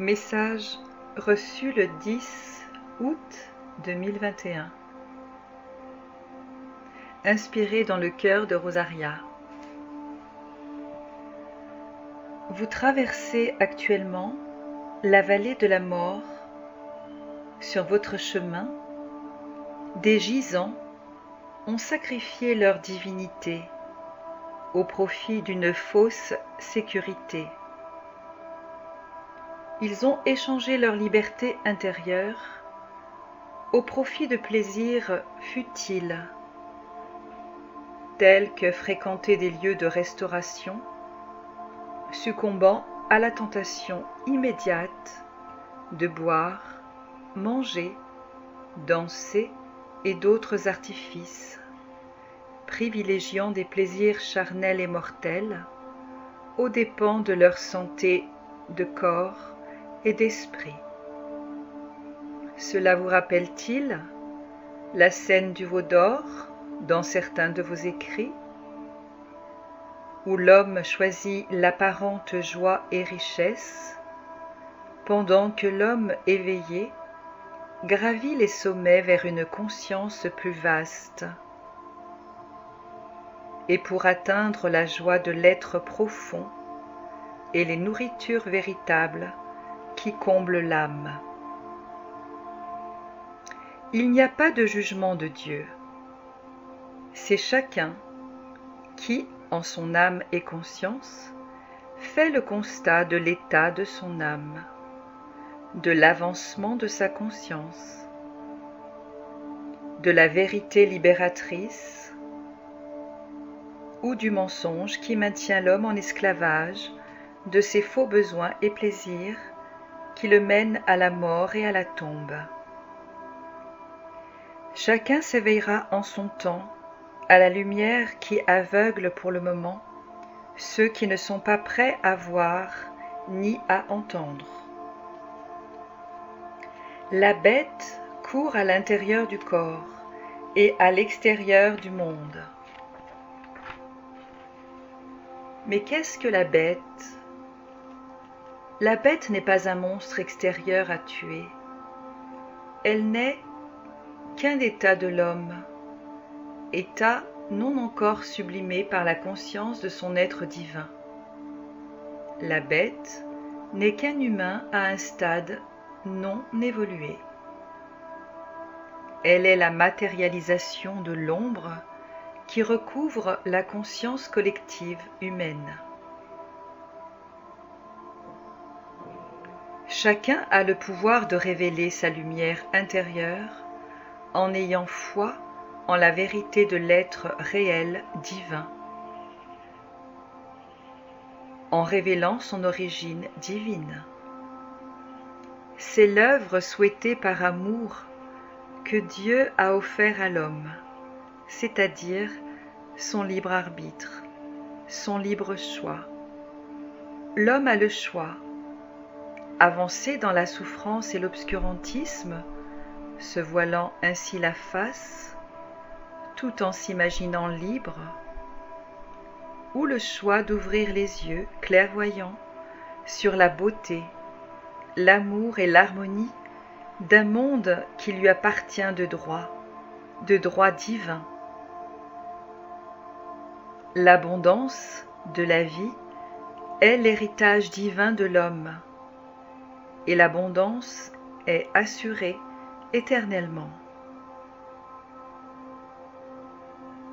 Message reçu le 10 août 2021. Inspiré dans le cœur de Rosaria. Vous traversez actuellement la vallée de la mort. Sur votre chemin, des gisants ont sacrifié leur divinité au profit d'une fausse sécurité. Ils ont échangé leur liberté intérieure au profit de plaisirs futiles, tels que fréquenter des lieux de restauration, succombant à la tentation immédiate de boire, manger, danser et d'autres artifices, privilégiant des plaisirs charnels et mortels aux dépens de leur santé de corps et d'esprit. Cela vous rappelle-t-il la scène du veau d'or dans certains de vos écrits, où l'homme choisit l'apparente joie et richesse, pendant que l'homme éveillé gravit les sommets vers une conscience plus vaste, et pour atteindre la joie de l'être profond et les nourritures véritables qui comblent l'âme. Il n'y a pas de jugement de Dieu. C'est chacun qui, en son âme et conscience, fait le constat de l'état de son âme, de l'avancement de sa conscience, de la vérité libératrice ou du mensonge qui maintient l'homme en esclavage de ses faux besoins et plaisirs qui le mènent à la mort et à la tombe. Chacun s'éveillera en son temps à la lumière qui aveugle pour le moment ceux qui ne sont pas prêts à voir ni à entendre. La bête court à l'intérieur du corps et à l'extérieur du monde. Mais qu'est-ce que la bête ? La bête n'est pas un monstre extérieur à tuer. Elle n'est qu'un état de l'homme, état non encore sublimé par la conscience de son être divin. La bête n'est qu'un humain à un stade non évolué. Elle est la matérialisation de l'ombre qui recouvre la conscience collective humaine. Chacun a le pouvoir de révéler sa lumière intérieure en ayant foi en la vérité de l'être réel divin, en révélant son origine divine. C'est l'œuvre souhaitée par amour que Dieu a offert à l'homme, c'est-à-dire son libre arbitre, son libre choix. L'homme a le choix. Avancer dans la souffrance et l'obscurantisme, se voilant ainsi la face, tout en s'imaginant libre, ou le choix d'ouvrir les yeux clairvoyants sur la beauté, l'amour et l'harmonie d'un monde qui lui appartient de droit divin. L'abondance de la vie est l'héritage divin de l'homme, et l'abondance est assurée éternellement.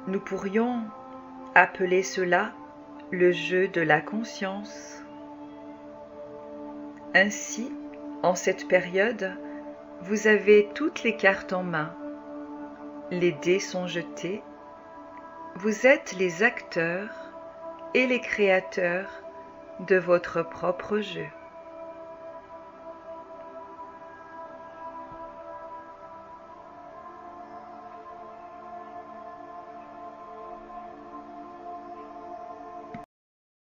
Nous pourrions appeler cela le jeu de la conscience. Ainsi, en cette période, vous avez toutes les cartes en main. Les dés sont jetés. Vous êtes les acteurs et les créateurs de votre propre jeu.